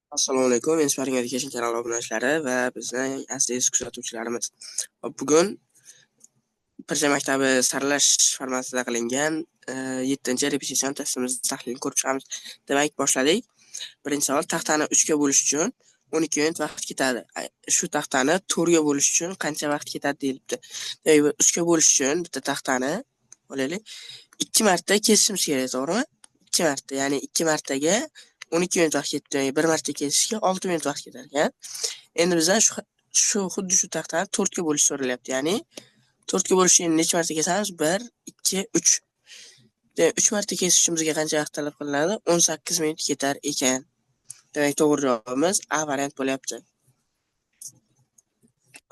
Assalomu alaykum. Men Sparring Education kanali obunachilari va bizning aziz kuzatuvchilarimiz. Bugun Pirja maktabi saralash formatida qilingan 7-repetision testimizni tahlilini ko'rib chiqamiz. Demak, boshladik. Birinchi savol: taxtani 3 ga bo'lish uchun 12 minut vaqt ketadi. Shu taxtani 4 ga bo'lish uchun qancha vaqt ketadi deyilibdi. Demak, 3 ga bo'lish uchun bitta taxtani olaylik. 2 marta kesishimiz kerak, to'g'rimi? 2 marta, ya'ni 2 martaga 12 minut vaqt ketdi. 1 marta kesishga 6 minut vaqt ketar ekan. Endi bizdan xuddi shu taxtani 4 ga bo'lish so'ralyapti. Ya'ni 4 ga bo'lishni necha marta kesamiz? 1, 2, 3. 3 marta kesishimizga qancha vaqt talab qilinadi? 18 minut ketar ekan. Demak, to'g'ri javobimiz A variant bo'lyapti.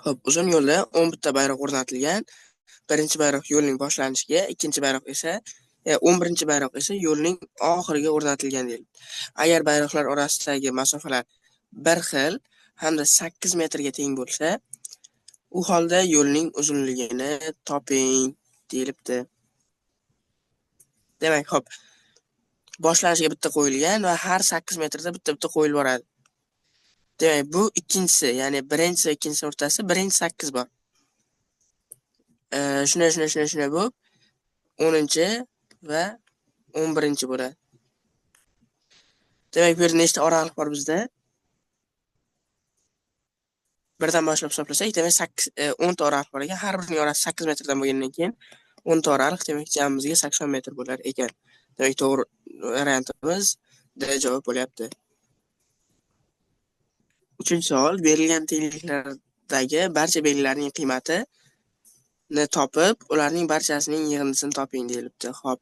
Xo'p, uzun yo'lda 11 ta bayroq o'rnatilgan. Birinchi bayroq yo'lning boshlanishiga, ikkinchi bayroq esa 11-chi bayroq esa yo'lning oxiriga o'rnatilgan deyiladi. Agar bayroqlar orasidagi masofalar bir xil hamda 8 metrga teng bo'lsa, u holda yo'lning uzunligini toping deyilibdi. Demak, xo'p, boshlanishiga bitta qo'yilgan va har 8 metrda bitta qo'yilib boradi. Demak, bu ikkinchisi, ya'ni birinchisi va ikkinchisi o'rtasida birinchi 8 bor. Shunday bo'lib 10-chi va 11-chi bo'ladi. Demak, bu yerda nechta oraliq bor bizda? Birdan boshlab hisoblasak, demak 10 ta oraliq bor ekan. Har birining orasi 8 metrdan bo'lgandan keyin 10 ta oraliq, demak jamimizga 80 metr bo'lar ekan. Demak, to'g'ri variantimiz D javob bo'lyapti. Uchinchi savol: berilgan tengliklardagi barcha belgilarning qiymatini topib, ularning barchasining yig'indisini toping deyilibdi. Xo'p.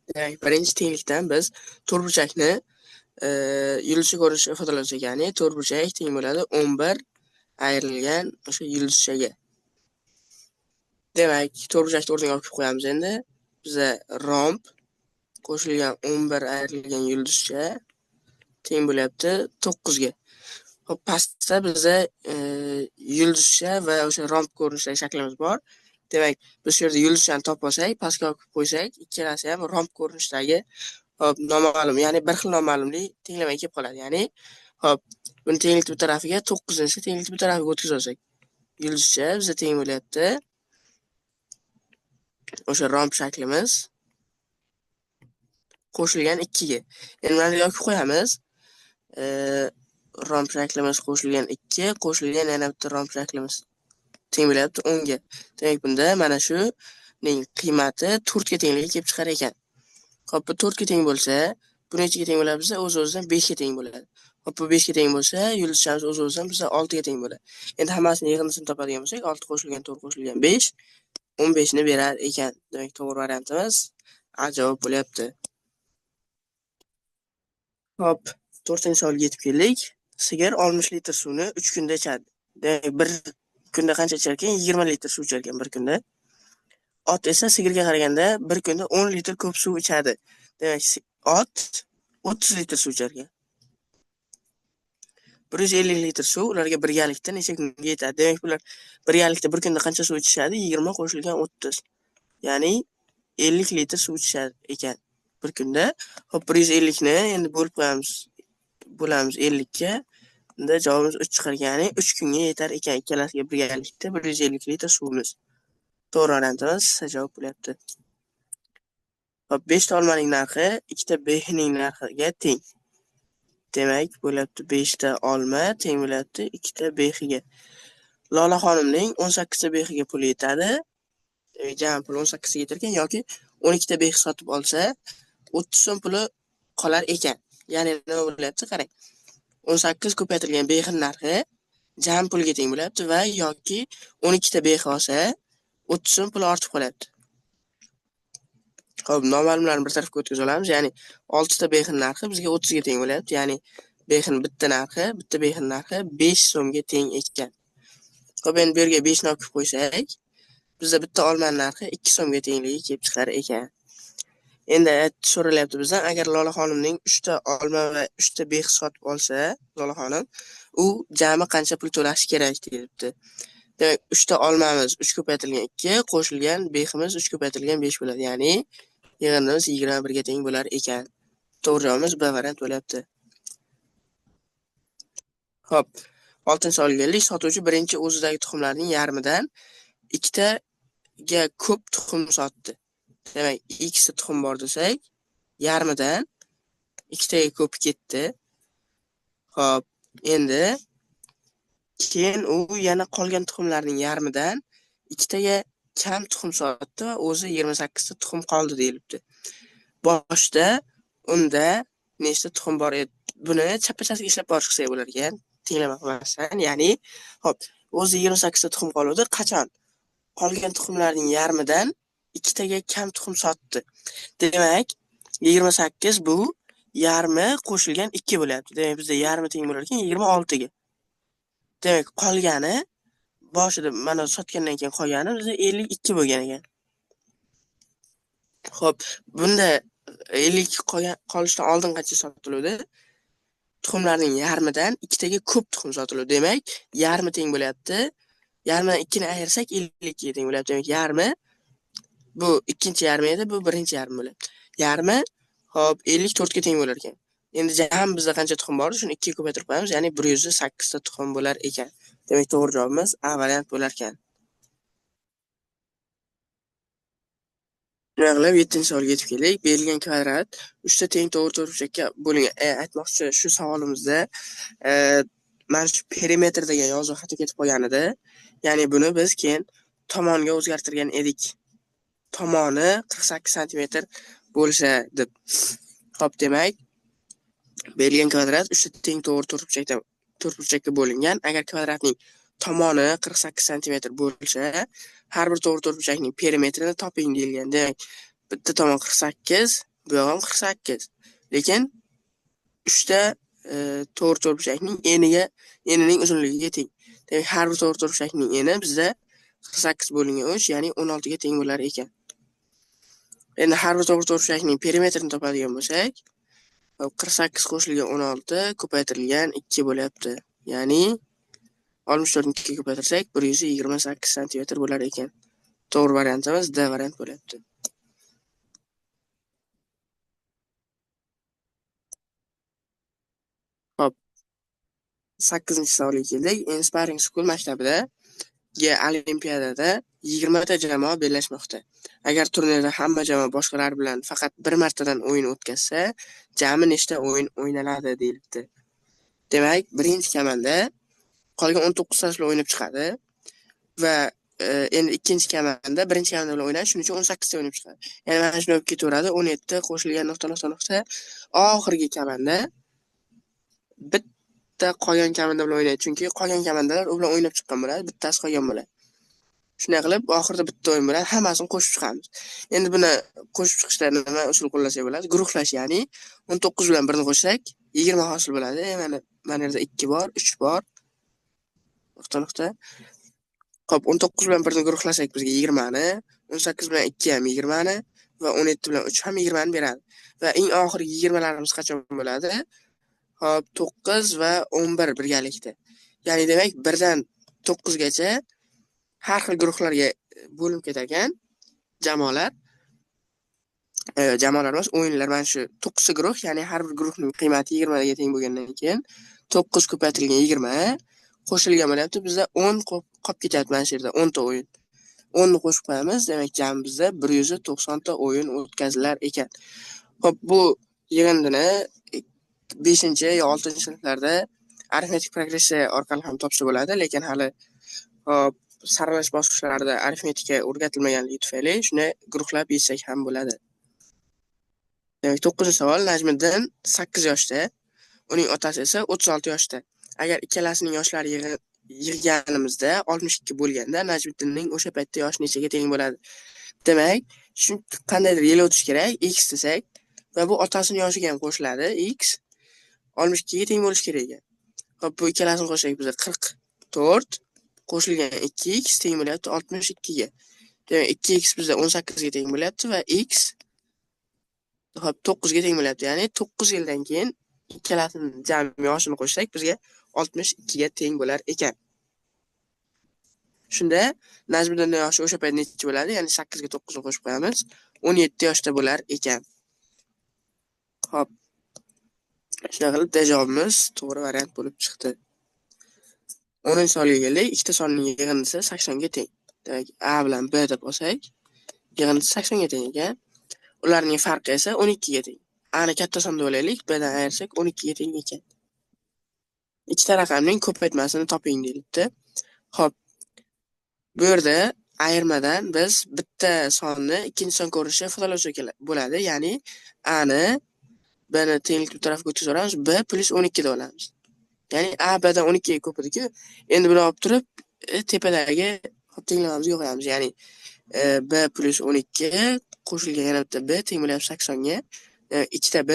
Demak, birinchi tenglikdan biz to'rtburchakni yulduzcha ko'rinishda ifodalaymiz, ya'ni to'rtburchak teng bo'ladi 11 ayrilgan o'sha yulduzchaga. Demak, to'rtburchakni o'rniga olib qo'yamiz endi. Bizga romb qo'shilgan 11 ayrilgan yulduzcha teng bo'lyapti 9 ga. Xo'p, pastda bizga yulduzcha va o'sha romb ko'rinishidagi shaklimiz bor. Demak, biz shu yerda yulduzchani topib olsak, pastga olib qo'ysak, ikkalasi ham romb ko'rinishidagi noma'lum, ya'ni bir xil noma'lumlik tenglamay kelib qoladi. Ya'ni, xo'p, buni tenglikni bir tarafiga 9 esa tenglikni bir tarafiga o'tkazib olsak, yulduzcha bizga teng bo'lyapti o'sha romb shaklimiz qo'shilgan 2 ga. Endi mana yoki qo'yamiz. Romb shaklimiz qo'shilgan 2 qo'shilgan yana bitta romb shaklimiz teng bo'lyapti 10 ga. Demak, bunda mana shuning qiymati 4 ga tengligi kelib chiqar ekan. Xo'p, bu 4 ga teng bo'lsa, bu nechaga teng bo'ladi bizga? O'z-o'zidan 5 ga teng bo'ladi. Xo'p, bu 5 ga teng bo'lsa, yulduzchamiz o'z-o'zidan bizga 6 ga teng bo'ladi. Endi hammasini yig'indisini topadigan bo'lsak, 6 qo'shilgan 4 qo'shilgan 5 15 ni berar ekan. Demak, to'g'ri variantimiz A javob bo'lyapti. Xo'p, 4-chi savolga yetib keldik. Sigir 60 litr suvni 3 kunda ichadi. Demak, bir kunda qancha ichar ekan? 20 litr suv ichar ekan bir kunda. Ot esa sigirga qaraganda bir kunda 10 litr ko'p suv ichadi. Demak, ot 30 litr suv ichar ekan. 150 litr suv ularga birgalikda necha kunga yetadi? Demak, bular birgalikda bir kunda qancha suv ichishadi? 20 qo'shilgan 30. Ya'ni 50 litr suv ichishar ekan bir kunda. Xo'p, 150 ni endi bo'lib qo'yamiz. Bo'lamiz 50 ga. Unda javobimiz 3 chiqar, ya'ni 3 kunga yetar ekan ikkalasiga birgalikda 150 litr suvimiz. To'g'ri variantimiz javob bo'lyapti. Xo'p, 5 ta olmaning narxi 2 ta bexning narxiga teng. Demak, bo'lyapti 5 ta olma teng bo'lyapti 2 ta bexiga. Lola xonimning 18 ta bexiga puli yetadi. Jami puli 18 ga yetar ekan yoki 12 ta bex sotib olsa 30 so'm puli qolar ekan. Ya'ni nima bo'lyapti? Qarang. 18 ko'paytirilgan bexning narxi jami pulga teng bo'lyapti va yoki 12 ta bex olsa 30 so'm pul ortib qolyapti. Xo'p, noma'lumlarni bir tarafga o'tkazib olamiz. Ya'ni 6 ta bexning narxi bizga 30 ga teng bo'lyapti. Ya'ni bexning bitta bexning narxi 5 so'mga teng ekan. Xo'p, endi bu yerga 5 ni olib qo'ysak, bizda bitta olmaning narxi 2 so'mga tengligi kelib chiqar ekan. Endi so'ralyapti bizdan, agar Lola xonimning 3 ta olma va 3 ta bex sotib olsa, Lola xonim, u jami qancha pul to'lashi kerak deyilibdi. Demak, 3 ta olmamiz 3 ko'paytirilgan 2 qo'shilgan beximiz 3 ko'paytirilgan 5 bo'ladi. Ya'ni yig'indimiz 21 ga teng bo'lar ekan. To'g'ri javobimiz B variant bo'lyapti. Hop, 6-savolga kelaylik. Sotuvchi birinchi o'zidagi tuxumlarning yarmidan ikkitaga ko'p tuxum sotdi. Demak, x ta tuxum bor desak, yarmidan ikkitaga ko'p ketdi. Hop, endi keyin u yana qolgan tuxumlarning yarmidan ikkitaga kam tuxum sotdi va o'zi 28 ta tuxum qoldi deyilibdi. Boshda unda nechta tuxum bor edi? Buni chappa-chapga ishlab borishsa bo'lar ekan. Tenglama qilmasdan, ya'ni hop, o'zi 28 ta tuxum qoldi. Qachon? Qolgan tuxumlarning yarmidan ikkitaga kam tuxum sotdi. Demak, 28 bu yarmi qo'shilgan 2 bo'lyapti. Demak, bizda yarmi teng bo'lar ekan 26 ga. Demak, qolgani boshida mana sotgandan keyin qolgani bizda 52 bo'lgan ekan. Xo'p, bunda 52 qolishdan oldin qancha sotiluvdi? Tuxumlarning yarmidan ikkitaga ko'p tuxum sotiluvdi. Demak, yarmi teng bo'lyapti. Yarmidan 2 ni ayirsak 52 ga teng bo'lyapti. Demak, yarmi bu ikkinchi yarmi edi, bu birinchi yarmi bo'lyapti. Yarmi hop 54 ga teng bo'lar ekan. Endi jam bizda qancha tuxum bor? Shuni 2 ga ko'paytirib qo'yamiz, ya'ni 108 ta tuxum bo'lar ekan. Demak, to'g'ri javobimiz A variant bo'lar ekan. Shunaqlab 7-savolga yetib keldik. Berilgan kvadrat 3 ta teng to'g'ri to'rtburchakka bo'lingan. Aytmoqchi, shu savolimizda mana shu perimetr degan yozuv xati ketib qolgan edi. Ya'ni buni biz keyin tomonga o'zgartirgan edik. Tomoni 48 sm bo'lsa deb. Xo'p, demak, berilgan kvadrat 3 ta teng to'g'ri to'rtburchakka bo'lingan. Agar kvadratning tomoni 48 sm bo'lsa, har bir to'g'ri to'rtburchakning perimetrini toping deyilgan. Demak, bitta tomon 48, bu yoq ham 48. Lekin 3 ta to'g'ri to'rtburchakning enining uzunligiga teng. Demak, har bir to'g'ri to'rtburchakning eni bizda 48 bo'lingan 3, ya'ni 16 ga teng bo'lar ekan. Endi har bir to'g'ri to'rtburchakning perimetrini topadigan bo'lsak, 48 qo'shilgan 16 ko'paytirilgan 2 bo'lyapti. Ya'ni 64 ni 2 ga ko'paytirsak 128 sm bo'lar ekan. To'g'ri variantimiz D variant bo'lyapti. Hop. 8-savolga keldik. Inspiring School maktabida olimpiadada 20 ta jamoa bellashmoqda. Agar turnirda hamma jamoa boshqalar bilan faqat bir martadan o'yin o'tkazsa, jami nechta o'yin o'ynaladi deyilibdi. Demak, birinchi kamanda qolgan 19 talar o'ynab chiqadi va endi ikkinchi kamanda birinchi kamanda bilan o'ynaydi, shuning uchun 18 ta o'ynab chiqadi. Ya'ni mana shunday bo'lib ketaveradi. 17 qo'shilgan nuqta oxirgi kamanda bitta qolgan kamanda bilan o'ynaydi, chunki qolgan kamandalar u bilan o'ynab chiqqan bo'ladi, bittasi qolgan bo'ladi. Shunday qilib, oxirida bitta o'yin bo'ladi, hammasini qo'shib chiqamiz. Endi buni qo'shib chiqishda nima usul qo'llasak bo'ladi? Guruhlash, ya'ni 19 bilan 1 ni qo'shsak 20 hosil bo'ladi. Mana yerda 2 bor, 3 bor. Nuqta. Xo'p, 19 bilan 1 ni guruhlasak bizga 20 ni, 18 bilan 2 ham 20 ni va 17 bilan 3 ham 20 ni beradi. Va eng oxirgi 20 larimiz qachon bo'ladi? Hop, 9 va 11 birgalikda. Ya'ni demak 1 dan 9 gacha har xil guruhlarga bo'linib ketar ekan jamoalar. Jamoalar emas, o'yinlar. Mana shu 9 ta guruh, ya'ni har bir guruhning qiymati 20 ga teng bo'lgandan keyin 9 ko'paytirilgan 20 qo'shilgan bo'lyapti. Bizda 10 qolib ketyapti mana shu yerda 10 ta o'yin. 10 ni qo'shib qo'yamiz. Demak, jami bizda 190 ta o'yin o'tkazilar ekan. Xo'p, bu yig'indini 5 yo 6-sinflarda arifmetik progressiya orqali ham topsa bo'ladi, lekin hali hop saralash bosqichlarida arifmetika o'rgatilmaganligi tufayli shuni guruhlab yechsak ham bo'ladi. Demak, 9-savol. Najmiddin 8 yoshda, uning otasi esa 36 yoshda. Agar ikkalasining yoshlari yig'ganimizda 62 bo'lganda, Najmiddinning o'sha paytda yoshi nechaga teng bo'ladi? Demak, shu qandaydir yil o'tish kerak, x desak va bu otasining yoshiga ham qo'shiladi, x 62 ga teng bo'lish kerak ekan. Xo'p, bu ikkalasini qo'shsak bizga 44 qo'shilgan 2x teng bo'lyapti 62 ga. Demak, 2x bizda 18 ga teng bo'lyapti va x hop 9 ga teng bo'lyapti. Ya'ni 9 yildan keyin ikkalasining jami yoshini qo'shsak bizga 62 ga teng bo'lar ekan. Shunda Najmiddinning yoshi o'sha payt necha bo'ladi? Ya'ni 8 ga 9 ni qo'shib qo'yamiz. 17 yoshda bo'lar ekan. Hop. Shunday qilib, javobimiz to'g'ri variant bo'lib chiqdi. 10 songa keldik. Ikkita sonning yig'indisi 80 ga teng. Demak, A bilan B deb olsak, yig'indisi 80 ga teng ekan. Ularning farqi esa 12 ga teng. A ni katta son deb olaylik, B dan ayirsak 12 ga teng ekan. Ikkita raqamning ko'paytmasini toping deyilibdi. Xo'p, bu yerda ayirmadan biz bitta sonni ikkinchi son ko'rinishi ifodalovchi bo'ladi. Ya'ni A ni B ni tenglik tarafga o'tkazamiz, B plus 12 deb olamiz. Ya'ni A Bdan 12 ga ko'p edi-ku. Endi buni olib turib, tepadagi tenglamamizga qo'yamiz. Ya'ni B plus 12 qo'shilgan yana bitta B teng bo'lyapti 80 ga. Ikkita B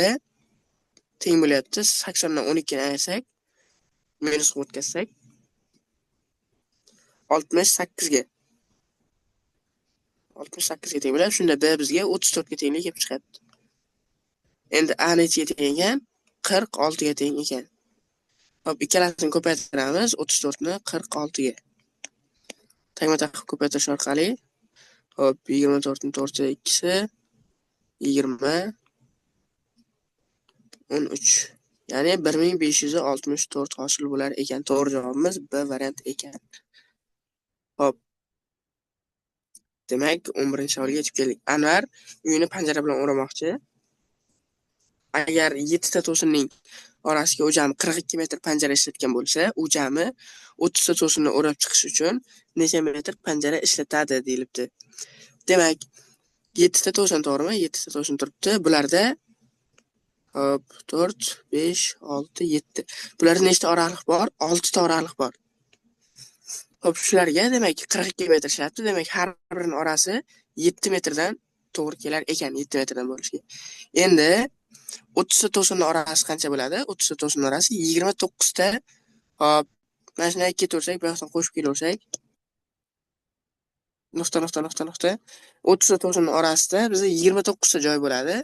teng bo'lyapti 80 dan 12 ni ayirsak, minus qilib o'tkazsak 68 ga. 68 ga teng bo'ladi. Shunda B bizga 34 ga tenglik kelib chiqyapti. Endi A nechiga teng ekan? 46 ga teng ekan. Hop, ikkalasini ko'paytiramiz. 34 ni 46 ga. Tagma-tag ko'paytirish orqali hop, 24 ni 4 ga 2si 20 13. Ya'ni 1564 hosil bo'lar ekan. To'g'ri javobimiz B variant ekan. Hop. Demak, 11-savolga yetib keldik. Anvar uyini panjara bilan o'ramoqchi. Agar 7 ta to'sinning orasiga u jami 42 metr panjara ishlatgan bo'lsa, u jami 30 ta to'sinni o'rab chiqish uchun necha metr panjara ishlatadi deyilibdi. Demak, 7 ta to'sin to'g'rimi? 7 ta to'sin turibdi. Bularda hop 4, 5, 6, 7. Bularda nechta oraliq bor? 6 ta oraliq bor. Hop, shularga demak 42 metr ishlatdi. Demak, har birining orasi 7 metrdan to'g'ri kelar ekan, 7 metrdan bo'lishiga. Endi 30 ta to'sinning orasi qancha bo'ladi? 30 ta to'sinning orasi 29 ta. Hop, mana shunday ketaversak, bu yoqdan qo'shib kelaversak, nuqta 30 ta to'sinning orasida bizda 29 ta joy bo'ladi.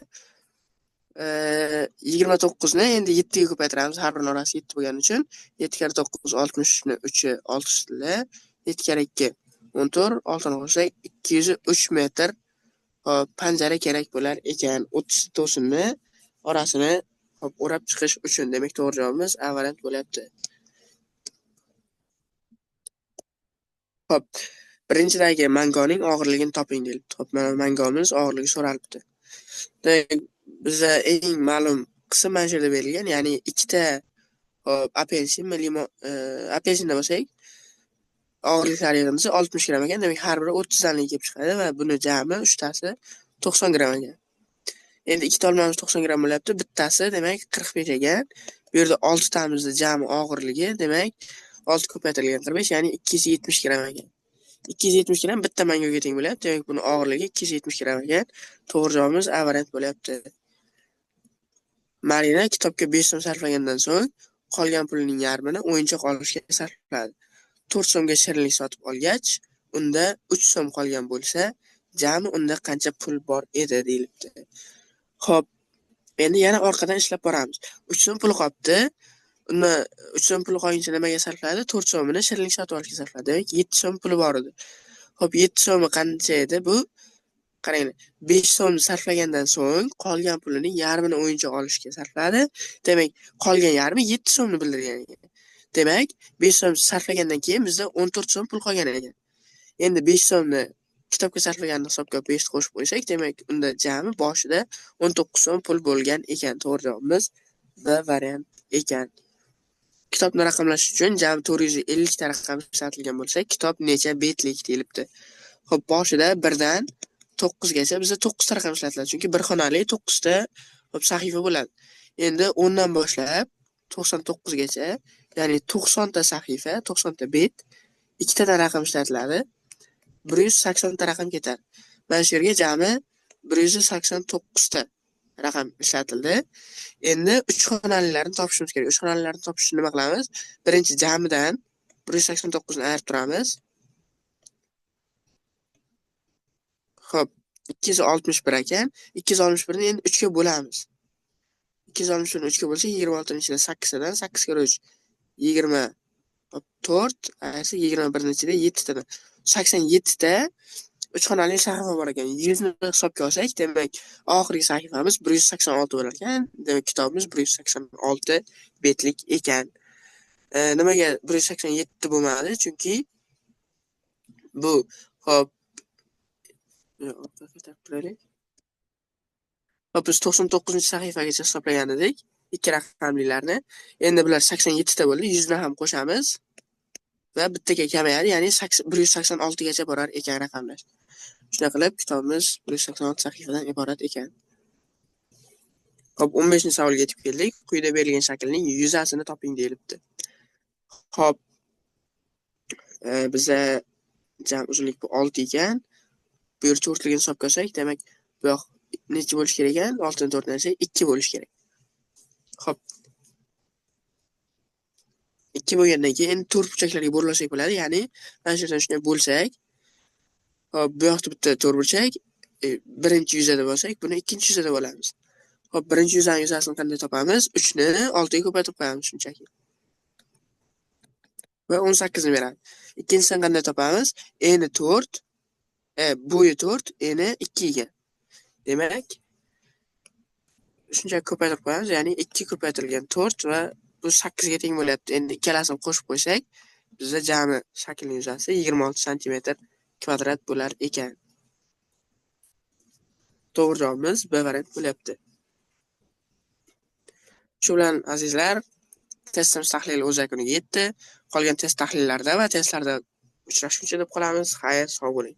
29 ni endi 7 ga ko'paytiramiz. Har birining orasi 7 bo'lgani uchun 7 kare 9 60 ni 3i 6 7 kare 2 14, 6 ni qo'shsak 203 metr panjara kerak bo'lar ekan. 30 to'sinni orasini o'rab chiqish uchun. Demak, to'g'ri javobimiz A variant bo'lyapti. Hop, birinchidagi mangoning og'irligini toping deyilibdi. Hop, mana mangomiz og'irligi so'ralibdi. Demak, bizga eng ma'lum qism mana shu yerda berilgan, ya'ni ikkita apelsin va limon, apelsinda bo'lsak, og'irliklari yig'indisi 60 gram ekan. Demak, har biri 30 danlik kelib chiqadi va buni jami 3 tasi 90 gram ekan. Endi ikkita olmamiz 90 gram bo'lyapti. Bittasi demak 45 ekan. Bu yerda 6 tamizni jami og'irligi demak 6 ko'paytirilgan 45, ya'ni 270 gram ekan. 270 gram bitta mangoga teng bo'lyapti. Demak, buni og'irligi 270 gram ekan. To'g'ri javobimiz A variant bo'lyapti. Marina kitobga 5 so'm sarflagandan so'ng qolgan pulining yarmini o'yinchoq olishga sarfladi. 4 so'mga shirinlik sotib olgach, unda 3 so'm qolgan bo'lsa, jami unda qancha pul bor edi deyilibdi. Xo'p, endi yana orqadan ishlab boramiz. 3 so'm pul qolibdi. Uni 3 so'm pul qolguncha nimaga sarfladi? 4 so'mini shirinlik sotib olishga sarfladi. Demak, 7 so'm puli bor edi. Xo'p, 7 so'mi qancha edi bu? Qarang, 5 so'm sarflagandan so'ng qolgan pulining yarmini o'yinchoq olishga sarfladi. Demak, qolgan yarmi 7 so'mni bildirgan ekan. Demak, 5 so'm sarflagandan keyin bizda 14 so'm pul qolgan ekan. Endi 5 so'mni kitobga sarflaganni hisobga 5 qo'shib qo'ysak, demak, unda jami boshida 19 so'm pul bo'lgan ekan. To'g'ri javobimiz B variant ekan. Kitobni raqamlash uchun jami 450 ta raqam ishlatilgan bo'lsa, kitob necha betlik deyilibdi. Xo'p, boshida 1 dan 9 gacha bizda 9 ta raqam ishlatiladi. Chunki bir xonali 9 ta sahifa bo'ladi. Endi 10 dan boshlab 99 gacha, ya'ni 90 ta sahifa, 90 ta bet, 2 ta raqam ishlatiladi. 180 ta raqam ketadi. Mana shu yerga jami 189 ta raqam ishlatildi. Endi 3 xonalilarni topishimiz kerak. 3 xonalilarni topish uchun nima qilamiz? Birinchi jamidan 189 ni ayirib turamiz. Xo'p, 261 ekan. 261 ni endi 3 ga bo'lamiz. 261 ni 3 ga bo'lsa, 26 ni ichida 8 dan 8 kira 3 24, ayirsa 21 ni ichida 7 tadan 87 ta 3 xonali sahifa bor ekan. 100 ni hisobga olsak, demak, oxirgi sahifamiz 186 bo'lar ekan. Demak, kitobimiz 186 betlik ekan. Nimaga 187 bo'lmadi? Chunki bu hop hop biz 99-sahifagacha hisoblagan edik ikki raqamlilarni. Endi bular 87 ta bo'ldi. 100 ni ham qo'shamiz va bittaga kamayadi, ya'ni 186 gacha borar ekan raqamlar. Shuna qilib kitobimiz 186 sahifadan iborat ekan. Hop 15-savolga yetib keldik. Quyida berilgan shaklning yuzasini toping deyilibdi. Hop biza jam uzunlik bu 6 ekan. Bu yer 4ligini hisobga olsak, demak bu yoq necha bo'lish kerak ekan? 6 ni 4 dan 2 bo'lish kerak. Hop 2 bo'lgandan keyin endi to'rt burchaklarga bo'lasak bo'ladi, ya'ni mana shu yerdan shunday bo'lsak, hop bu yoqda bitta to'rt burchak, birinchi yuzada bo'lsak, buni ikkinchi yuzada bo'lamiz. Hop birinchi yuzaning yuzasini qanday topamiz? 3 ni 6 ga ko'paytirib qo'yamiz shunchaki. Va 18 ni beradi. Ikkinchisini qanday topamiz? Eni 4, bo'yi 4, eni 2 ekan. Demak, shunchaki ko'paytirib qo'yamiz, ya'ni 2 ko'paytirilgan 4 va bu 8 ga teng bo'lyapti. Endi ikkalasini qo'shib qo'ysak, bizda jami shaklning yuzasi 26 sm kvadrat bo'lar ekan. To'g'ri javobimiz B variant bo'lyapti. Shu bilan azizlar, testimiz tahlili o'z yakuniga yetdi. Qolgan test tahlillarida va testlarda uchrashguncha deb qolamiz. Xayr, sog' bo'ling.